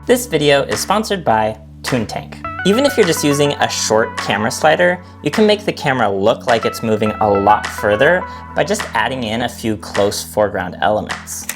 This video is sponsored by Tank. Even if you're just using a short camera slider, you can make the camera look like it's moving a lot further by just adding in a few close foreground elements.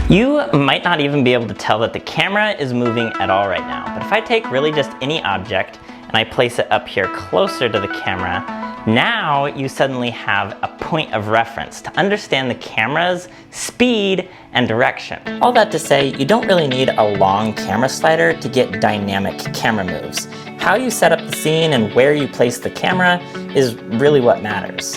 You might not even be able to tell that the camera is moving at all right now, but if I take really just any object and I place it up here closer to the camera, now you suddenly have a point of reference to understand the camera's speed and direction. All that to say, you don't really need a long camera slider to get dynamic camera moves. How you set up the scene and where you place the camera is really what matters.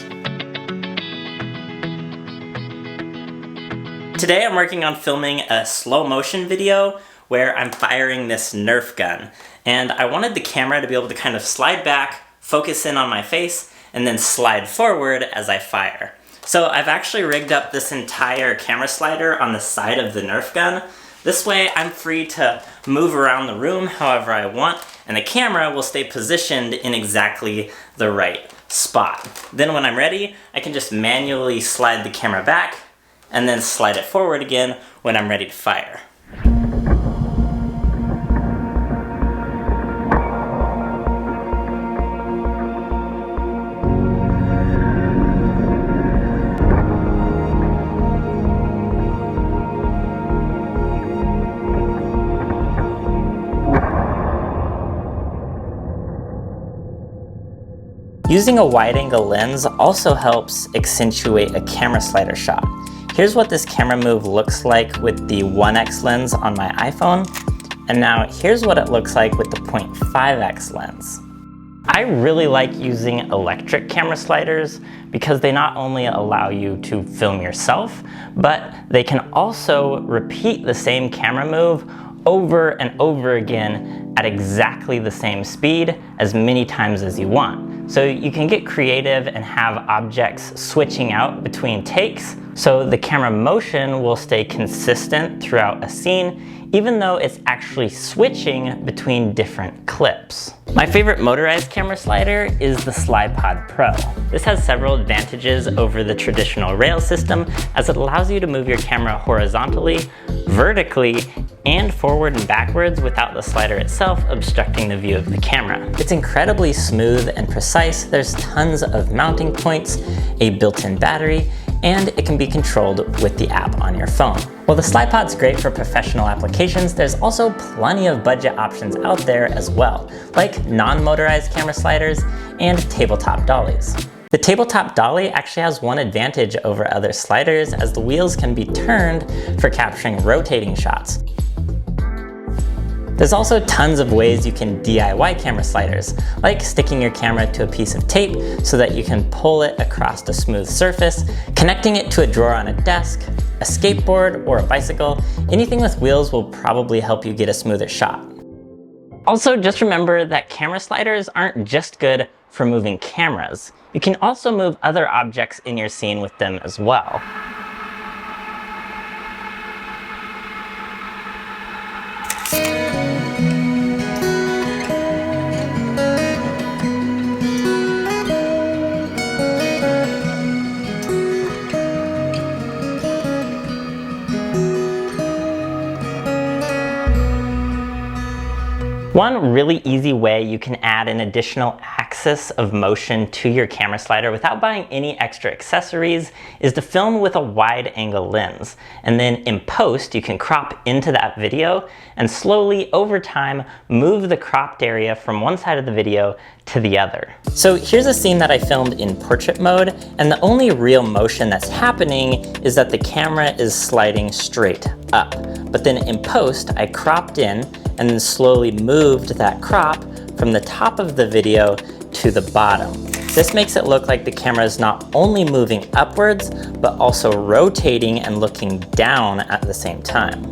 Today I'm working on filming a slow motion video where I'm firing this Nerf gun. And I wanted the camera to be able to kind of slide back, focus in on my face, and then slide forward as I fire. So I've actually rigged up this entire camera slider on the side of the Nerf gun. This way I'm free to move around the room however I want, and the camera will stay positioned in exactly the right spot. Then when I'm ready, I can just manually slide the camera back and then slide it forward again when I'm ready to fire. Using a wide-angle lens also helps accentuate a camera slider shot. Here's what this camera move looks like with the 1x lens on my iPhone, and now here's what it looks like with the 0.5x lens. I really like using electric camera sliders because they not only allow you to film yourself, but they can also repeat the same camera move over and over again at exactly the same speed as many times as you want. So you can get creative and have objects switching out between takes, so the camera motion will stay consistent throughout a scene, even though it's actually switching between different clips. My favorite motorized camera slider is the Slypod Pro. This has several advantages over the traditional rail system, as it allows you to move your camera horizontally, vertically, and forward and backwards without the slider itself obstructing the view of the camera. It's incredibly smooth and precise. There's tons of mounting points, a built-in battery, and it can be controlled with the app on your phone. While the Slypod's great for professional applications, there's also plenty of budget options out there as well, like non-motorized camera sliders and tabletop dollies. The tabletop dolly actually has one advantage over other sliders, as the wheels can be turned for capturing rotating shots. There's also tons of ways you can DIY camera sliders, like sticking your camera to a piece of tape so that you can pull it across a smooth surface, connecting it to a drawer on a desk, a skateboard, or a bicycle. Anything with wheels will probably help you get a smoother shot. Also, just remember that camera sliders aren't just good for moving cameras. You can also move other objects in your scene with them as well. One really easy way you can add an additional axis of motion to your camera slider without buying any extra accessories is to film with a wide-angle lens. And then in post, you can crop into that video and slowly, over time, move the cropped area from one side of the video to the other. So here's a scene that I filmed in portrait mode, and the only real motion that's happening is that the camera is sliding straight up. But then in post, I cropped in and then slowly moved that crop from the top of the video to the bottom. This makes it look like the camera is not only moving upwards, but also rotating and looking down at the same time.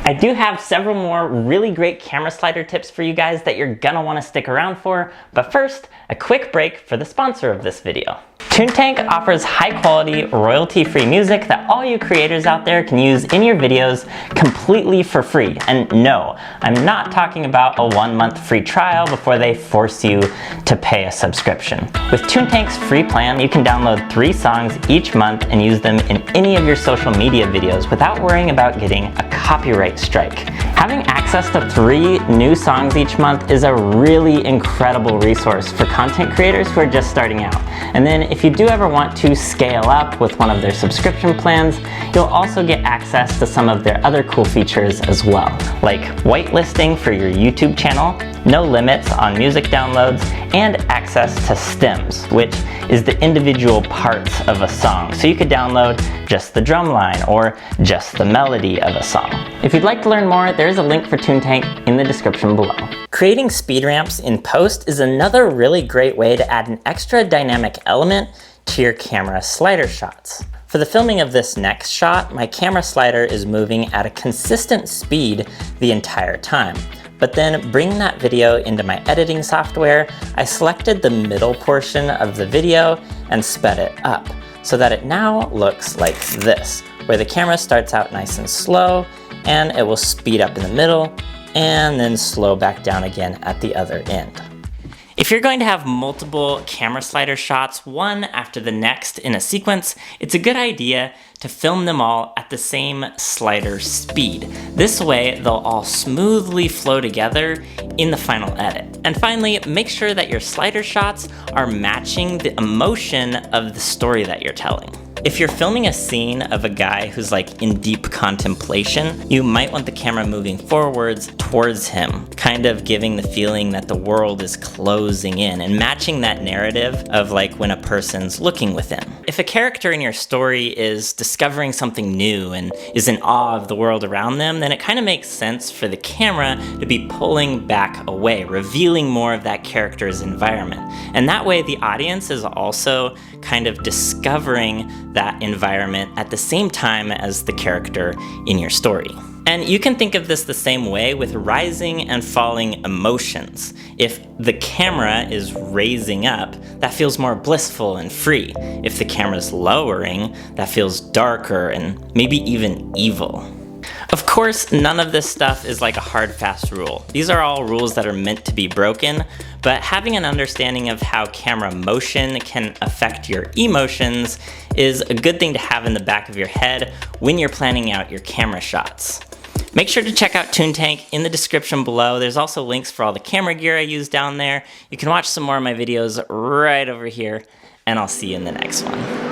I do have several more really great camera slider tips for you guys that you're gonna wanna stick around for, but first, a quick break for the sponsor of this video. Toontank offers high-quality, royalty-free music that all you creators out there can use in your videos completely for free. And no, I'm not talking about a 1-month free trial before they force you to pay a subscription. With Toontank's free plan, you can download 3 songs each month and use them in any of your social media videos without worrying about getting a copyright strike. Having access to 3 new songs each month is a really incredible resource for content creators who are just starting out. And then if you do ever want to scale up with one of their subscription plans, you'll also get access to some of their other cool features as well, like whitelisting for your YouTube channel, no limits on music downloads, and access to stems, which is the individual parts of a song. So you could download just the drum line or just the melody of a song. If you'd like to learn more, there is a link for Toontank in the description below. Creating speed ramps in post is another really great way to add an extra dynamic element to your camera slider shots. For the filming of this next shot, my camera slider is moving at a consistent speed the entire time. But then bringing that video into my editing software, I selected the middle portion of the video and sped it up so that it now looks like this, where the camera starts out nice and slow and it will speed up in the middle and then slow back down again at the other end. If you're going to have multiple camera slider shots, one after the next in a sequence, it's a good idea to film them all at the same slider speed. This way, they'll all smoothly flow together in the final edit. And finally, make sure that your slider shots are matching the emotion of the story that you're telling. If you're filming a scene of a guy who's like in deep contemplation, you might want the camera moving forwards towards him, kind of giving the feeling that the world is closing in and matching that narrative of like when a person's looking within. If a character in your story is discovering something new and is in awe of the world around them, then it kind of makes sense for the camera to be pulling back away, revealing more of that character's environment. And that way the audience is also kind of discovering that environment at the same time as the character in your story. And you can think of this the same way with rising and falling emotions. If the camera is raising up, that feels more blissful and free. If the camera's lowering, that feels darker and maybe even evil. Of course, none of this stuff is like a hard, fast rule. These are all rules that are meant to be broken, but having an understanding of how camera motion can affect your emotions is a good thing to have in the back of your head when you're planning out your camera shots. Make sure to check out Toontank in the description below. There's also links for all the camera gear I use down there. You can watch some more of my videos right over here, and I'll see you in the next one.